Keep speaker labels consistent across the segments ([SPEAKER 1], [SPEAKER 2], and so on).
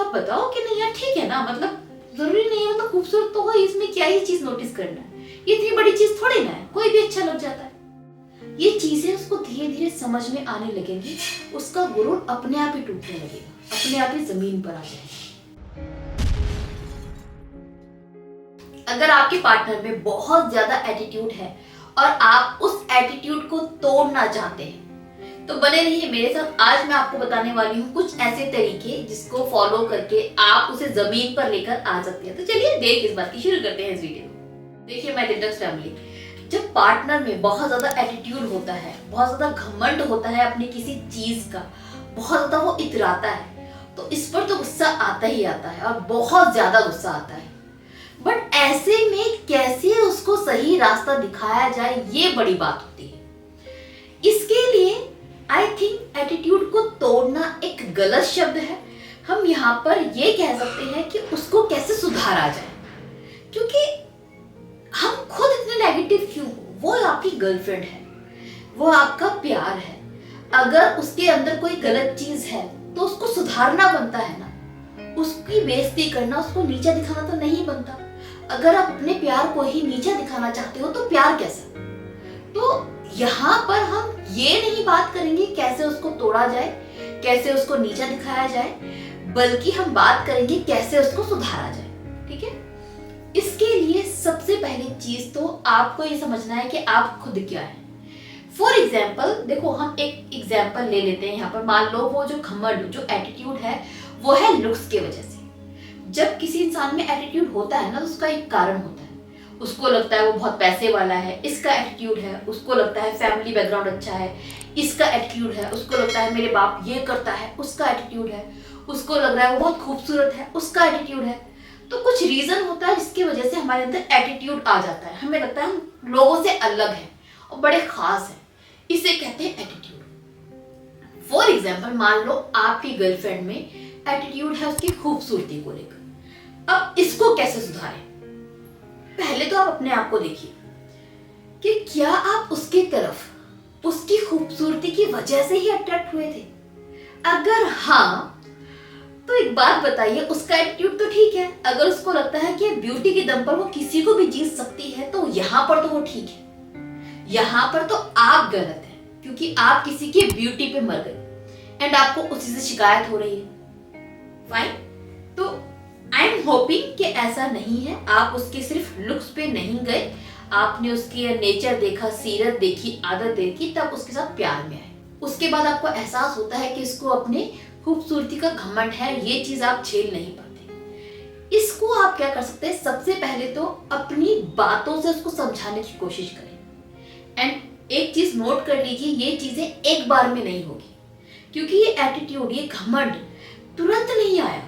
[SPEAKER 1] आप बताओ कि नहीं यार ठीक है ना, मतलब जरूरी नहीं है, मतलब खूबसूरत तो हो, इसमें क्या ही चीज नोटिस करना है, ये इतनी बड़ी चीज थोड़ी ना है, कोई भी अच्छा लग जाता है। ये चीजें उसको धीरे धीरे समझ में आने लगेंगी, उसका गुरूर अपने आप ही टूटने लगेगा, अपने आप ही जमीन पर आ जाएगा। अगर आपके पार्टनर में बहुत ज्यादा एटीट्यूड है और आप उस एटीट्यूड को तोड़ना चाहते हैं तो बने रहिए मेरे साथ। आज मैं आपको बताने वाली हूँ कुछ ऐसे तरीके जिसको फॉलो करके आप उसे जमीन पर लेकर आ सकते हैं। तो चलिए देर किस बात की, शुरू करते हैं इस वीडियो को। देखिए माय डिटॉक्स फैमिली, जब पार्टनर में बहुत ज्यादा एटीट्यूड होता है, बहुत ज्यादा घमंड होता है अपनी किसी चीज का, बहुत ज्यादा वो इतराता है, तो इस पर तो गुस्सा आता ही आता है और बहुत ज्यादा गुस्सा आता है। बट ऐसे में कैसे उसको सही रास्ता दिखाया जाए, ये बड़ी बात होती है। इसके लिए आई थिंक एटीट्यूड को तोड़ना एक गलत शब्द है। हम यहाँ पर ये कह सकते हैं कि उसको कैसे सुधारा जाए, क्योंकि हम खुद इतने नेगेटिव क्यों? वो आपकी गर्लफ्रेंड है, वो आपका प्यार है। अगर उसके अंदर कोई गलत चीज है तो उसको सुधारना बनता है ना, उसकी बेइज्जती करना, उसको नीचा दिखाना तो नहीं बनता। अगर आप अपने प्यार को ही नीचा दिखाना चाहते हो तो प्यार कैसा? तो यहाँ पर हम ये नहीं बात करेंगे कैसे उसको तोड़ा जाए, कैसे उसको नीचा दिखाया जाए, बल्कि हम बात करेंगे कैसे उसको सुधारा जाए। ठीक है? इसके लिए सबसे पहली चीज तो आपको ये समझना है कि आप खुद क्या है। फॉर एग्जाम्पल देखो, हम एक एग्जाम्पल ले लेते हैं यहाँ पर। मान लो वो जो घमंड, जो एटीट्यूड है, वो है लुक्स के वजह से। जब किसी इंसान में एटीट्यूड होता है ना, तो उसका एक कारण होता है। उसको लगता है वो बहुत पैसे वाला है, इसका एटीट्यूड है। उसको लगता है फैमिली बैकग्राउंड अच्छा है, इसका एटीट्यूड है। उसको लगता है मेरे बाप ये करता है, उसका एटीट्यूड है। उसको लग रहा है वो बहुत खूबसूरत है, उसका एटीट्यूड है। तो कुछ रीजन होता है जिसकी वजह से हमारे अंदर एटीट्यूड आ जाता है। हमें लगता है हम लोगों से अलग हैं और बड़े खास हैं, इसे कहते हैं एटीट्यूड। फॉर एग्जाम्पल मान लो आपकी गर्लफ्रेंड में एटीट्यूड है उसकी खूबसूरती को लेकर। अब इसको कैसे सुधारें? पहले तो आप अपने आप को देखिए कि क्या आप उसकी तरफ उसकी खूबसूरती की वजह से ही अट्रैक्ट हुए थे। अगर हाँ, तो एक बात बताइए, उसका एटीट्यूड तो ठीक है। अगर उसको लगता है कि ब्यूटी के दम पर वो किसी को भी जीत सकती है तो यहाँ पर तो वो ठीक है। यहाँ पर तो आप गलत हैं, क्योंकि आप किसी की ब्यूटी पे मर गए एंड आपको उसी से शिकायत हो रही है। फाइन, तो आई एम होपिंग कि ऐसा नहीं है। आप उसके सिर्फ लुक्स पे नहीं गए, आपने उसके नेचर देखा, सीरत देखी, आदत देखी, तब उसके साथ प्यार में आए। उसके बाद आपको एहसास होता है कि इसको अपने खूबसूरती का घमंड है, ये चीज आप झेल नहीं पाते। इसको आप क्या कर सकते हैं? सबसे पहले तो अपनी बातों से उसको समझाने की कोशिश करें। एंड एक चीज नोट कर लीजिए, ये चीजें एक बार में नहीं होगी, क्योंकि ये एटीट्यूड, ये घमंड तुरंत नहीं आया।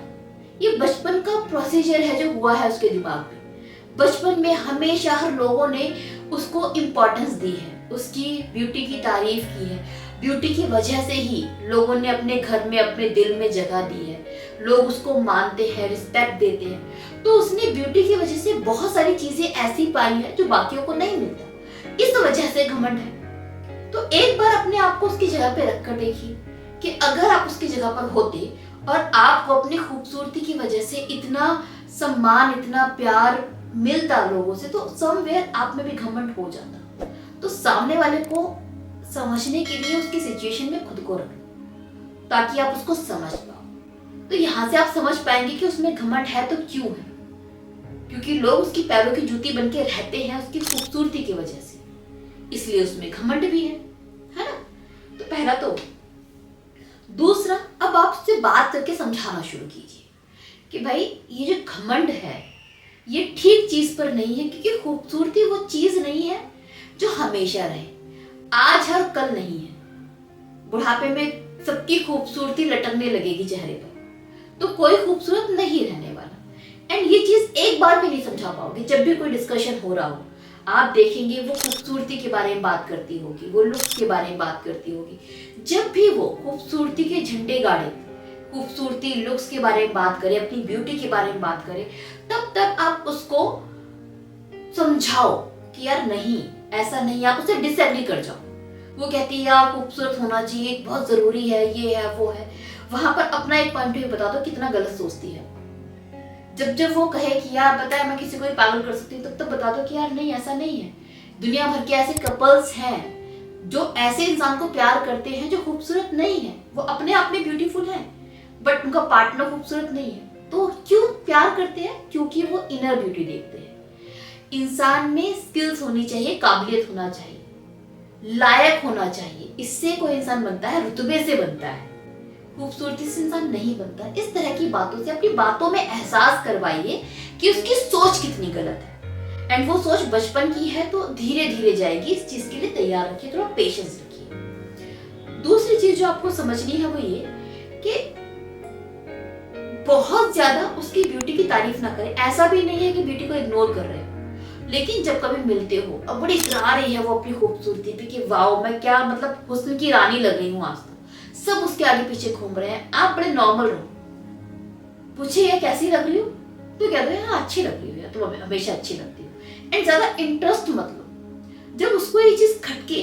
[SPEAKER 1] ये बचपन का प्रोसीजर है जो हुआ है उसके दिमाग में। बचपन में हमेशा हर लोगों ने उसको इम्पोर्टेंस दी है, उसकी ब्यूटी की तारीफ की है। ब्यूटी की वजह से ही लोगों ने अपने घर में, अपने दिल में जगह दी है। लोग उसको मानते हैं, रिस्पेक्ट देते हैं। तो उसने ब्यूटी की वजह से बहुत सारी चीजें ऐसी पाई हैं जो बाकियों को नहीं मिलता। इस वजह से घमंड है। तो एक बार अपने आप को उसकी जगह पे रखकर देखिए कि अगर आप उसकी जगह पर होते और आपको अपनी खूबसूरती की वजह से इतना सम्मान, इतना प्यार मिलता लोगों से, तो समवेयर आप में भी घमंड हो जाता। तो सामने वाले को समझने के लिए उसकी सिचुएशन में खुद को रखें ताकि आप उसको समझ पाओ। तो यहाँ से आप समझ पाएंगे कि उसमें घमंड है तो क्यों है, क्योंकि लोग उसकी पैरों की जूती बन के रहते हैं उसकी खूबसूरती की वजह से, इसलिए उसमें घमंड भी है ना? तो पहला तो। दूसरा, अब आप उससे बात करके समझाना शुरू कीजिए कि भाई ये जो घमंड है ये ठीक चीज पर नहीं है, क्योंकि खूबसूरती वो चीज नहीं है जो हमेशा रहे, आज हर कल नहीं है। बुढ़ापे में सबकी खूबसूरती लटकने लगेगी चेहरे पर, तो कोई खूबसूरत नहीं रहने वाला। एंड ये चीज एक बार भी नहीं समझा पाओगे। जब भी कोई डिस्कशन हो रहा हो, आप देखेंगे वो खूबसूरती के बारे में बात करती होगी, वो लुक्स के बारे में बात करती होगी। जब भी वो खूबसूरती के झंडे गाड़े, खूबसूरती लुक्स के बारे में बात करे, अपनी ब्यूटी के बारे में बात करे, तब तक आप उसको समझाओ कि यार नहीं, ऐसा नहीं। आप उसे डिसएग्री कर जाओ। वो कहती है यार खूबसूरत होना चाहिए, बहुत जरूरी है, ये है वो है, वहां पर अपना एक पॉइंट ऑफ व्यू बता दो कितना गलत सोचती है। जब जब वो कहे कि यार पता है मैं किसी को भी पागल कर सकती हूँ, तब तब बता दो कि यार नहीं, ऐसा नहीं है। दुनिया भर के ऐसे कपल्स हैं जो ऐसे इंसान को प्यार करते हैं जो खूबसूरत नहीं है, वो अपने आप में ब्यूटीफुल है बट उनका पार्टनर खूबसूरत नहीं है। तो क्यों प्यार करते हैं? क्योंकि वो इनर ब्यूटी देखते हैं। इंसान में स्किल्स होनी चाहिए, काबिलियत होना चाहिए, लायक होना चाहिए। इससे कोई इंसान बनता है, रुतबे से बनता है, खूबसूरती से इंसान नहीं बनता। इस तरह की बातों से अपनी बातों में एहसास करवाइए कि उसकी सोच कितनी गलत है। एंड वो सोच बचपन की है तो धीरे धीरे जाएगी। इस चीज के लिए तैयार रखिए, थोड़ा पेशेंस रखिए। दूसरी चीज जो आपको समझनी है वो ये कि बहुत ज्यादा उसकी ब्यूटी की तारीफ ना करें। ऐसा भी नहीं है कि ब्यूटी को इग्नोर कर रहे हो, लेकिन जब कभी मिलते हो अब बड़ी इतरा रही है वो अपनी खूबसूरती पे कि वाओ मैं क्या मतलब हुस्न की रानी लग रही हूँ आज तो, सब उसके आगे पीछे घूम रहे हैं। आप बड़े नॉर्मल रहो, पूछे ये कैसी लग रही हो तो कहते हैं हाँ अच्छी लग रही हो, या तुम हमेशा अच्छी लगती हो। एंड ज्यादा इंटरेस्ट मत लो। जब उसको ये चीज खटके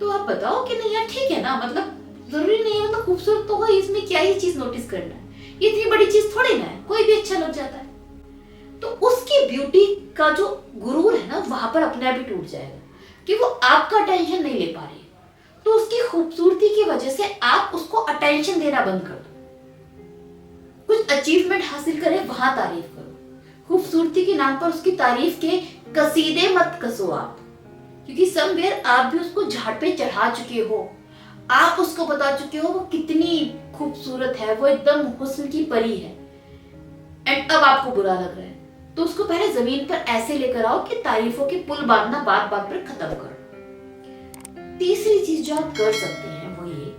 [SPEAKER 1] तो आप बताओ कि नहीं यार ठीक है ना, मतलब जरूरी नहीं है मतलब खूबसूरत तो हो, इसमें क्या ही चीज नोटिस करना है, ये इतनी बड़ी चीज थोड़ी ना है, कोई भी अच्छा लग जाता है। तो उसकी ब्यूटी का जो गुरूर है ना वहां पर अपने आप ही टूट जाएगा कि वो आपका अटेंशन नहीं ले पा रही है। तो उसकी खूबसूरती की वजह से आप उसको अटेंशन देना बंद कर दो। कुछ अचीवमेंट हासिल करे वहां तारीफ करो। खूबसूरती के नाम पर उसकी तारीफ के कसीदे मत कसो आप, क्योंकि समवेयर आप भी उसको झाड़ पे चढ़ा चुके हो। आप उसको बता चुके हो वो कितनी खूबसूरत है, वो एकदम हुस्न की परी है। एंड अब आपको बुरा लग रहा है तो उसको पहले जमीन पर ऐसे लेकर आओ कि तारीफों के पुल बांधना बात बात पर खत्म करो। तीसरी चीज जो आप कर सकते हैं वो ये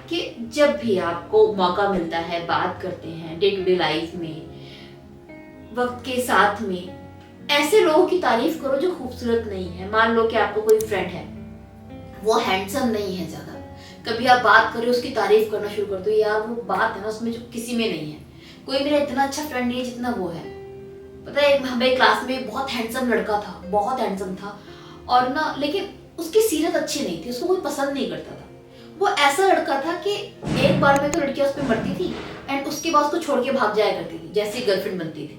[SPEAKER 1] कि जब भी आपको मौका मिलता है, बात करते हैं डे टू डे लाइफ में, वक्त के साथ में, ऐसे लोगों की तारीफ करो जो खूबसूरत नहीं है। मान लो कि आपको कोई फ्रेंड है, वो हैंडसम नहीं है ज्यादा, कभी आप बात करें उसकी तारीफ करना शुरू कर दो, यार वो बात है ना उसमें जो किसी में नहीं है, कोई मेरा इतना अच्छा फ्रेंड नहीं है जितना वो है। पता है हमें क्लास में बहुत हैंडसम लड़का था, बहुत हैंडसम था, और ना लेकिन उसकी सीरत अच्छी नहीं थी, उसको कोई पसंद नहीं करता था। वो ऐसा लड़का था कि एक बार में तो लड़कियां उस पर मरती थी एंड उसके बाद उसको छोड़ के भाग जाया करती थी जैसी गर्लफ्रेंड बनती थी,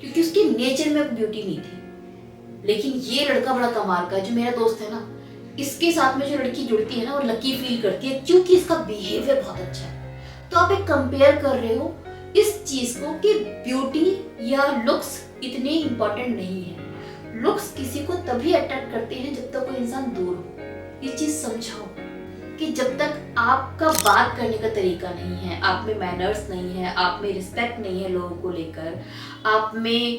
[SPEAKER 1] क्योंकि उसके नेचर में ब्यूटी नहीं थी। लेकिन ये लड़का बड़ा कमाल का है, जो मेरा दोस्त है ना, इसके साथ में जो लड़की जुड़ती है ना वो लकी फील करती है क्योंकि इसका बिहेवियर बहुत अच्छा है। तो आप एक कंपेयर कर रहे हो इस चीज को कि ब्यूटी या लुक्स इतने इंपॉर्टेंट नहीं है। लुक्स किसी को तभी अट्रैक्ट करते हैं जब तक कोई इंसान दूर हो। ये चीज समझाओ कि जब तक आपका बात करने का तरीका नहीं है, आप में मैनर्स नहीं है, आप में रिस्पेक्ट नहीं है लोगों को लेकर, आप में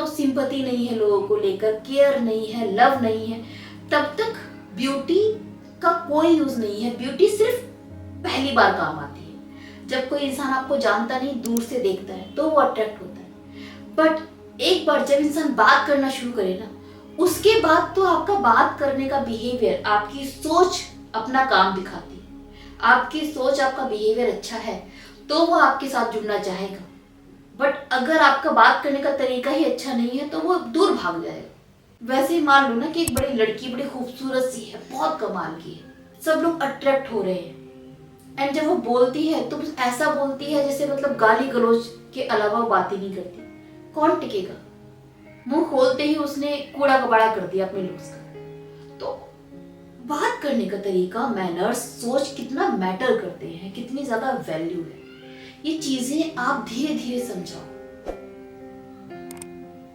[SPEAKER 1] सिंपैथी नहीं है लोगों को लेकर, केयर नहीं है, लव नहीं है, तब तक ब्यूटी का कोई यूज नहीं है। ब्यूटी सिर्फ पहली बार काम आती है जब कोई इंसान आपको जानता नहीं, दूर से देखता है तो वो अट्रैक्ट होता है। बट एक बार जब इंसान बात करना शुरू करे ना, उसके बाद तो आपका बात करने का बिहेवियर, आपकी सोच अपना काम दिखाती है। आपकी सोच, आपका बिहेवियर अच्छा है तो वो आपके साथ जुड़ना चाहेगा। बट अगर आपका बात करने का तरीका ही अच्छा नहीं है तो वो दूर भाग जाएगा। वैसे ही मान लो ना कि एक बड़ी लड़की बड़ी खूबसूरत सी है, बहुत कमाल की है, सब लोग अट्रैक्ट हो रहे हैं, एंड जब वो बोलती है तो ऐसा बोलती है जैसे मतलब गाली गलौज के अलावा वो बात ही नहीं करती। कौन टिकेगा? मुंह खोलते ही उसने कूड़ा कबाड़ा कर दिया अपने लुक्स का। तो बात करने का तरीका, मैनर्स, सोच कितना मैटर करते हैं, कितनी ज्यादा वैल्यू है। ये चीजें आप धीरे धीरे समझाओ।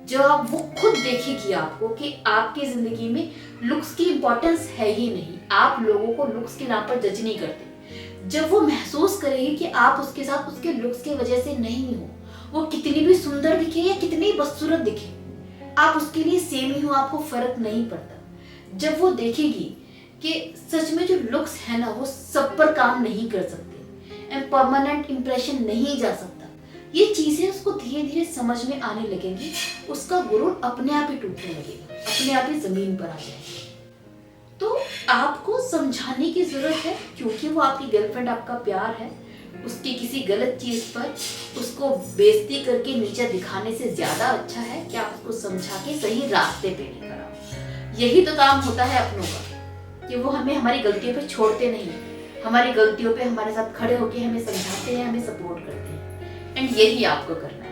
[SPEAKER 1] जब आप वो खुद देखेगी आपको कि आपकी जिंदगी में लुक्स की इंपॉर्टेंस है ही नहीं, आप लोगों को लुक्स के नाम पर जज नहीं करते। जब वो महसूस करेगी कि आप उसके साथ उसके लुक्स की वजह से नहीं हो, वो कितनी भी सुंदर दिखे या कितनी बदसूरत दिखे, आप उसके लिए सेम ही हो, आपको फर्क नहीं पड़ता। जब वो देखेगी कि सच में जो लुक्स है ना वो सब पर काम नहीं कर सकते एंड परमानेंट इंप्रेशन नहीं जा सकता, ये चीजें उसको धीरे धीरे समझ में आने लगेंगी, उसका गुरूर अपने आप ही टूटने लगेगा, अपने आप ही जमीन पर आ जाएगा। तो आपको समझाने की जरूरत है, क्योंकि वो आपकी गर्लफ्रेंड, आपका प्यार है। उसकी किसी गलत चीज पर उसको बेइज्जती करके नीचे दिखाने से ज्यादा अच्छा है कि आप उसको समझा के सही रास्ते पे लेकर आओ। यही तो काम होता है अपनों का, कि वो हमें हमारी गलतियों पे छोड़ते नहीं, हमारी गलतियों पे हमारे साथ खड़े होके हमें समझाते हैं, हमें सपोर्ट करते हैं। एंड यही आपको करना है।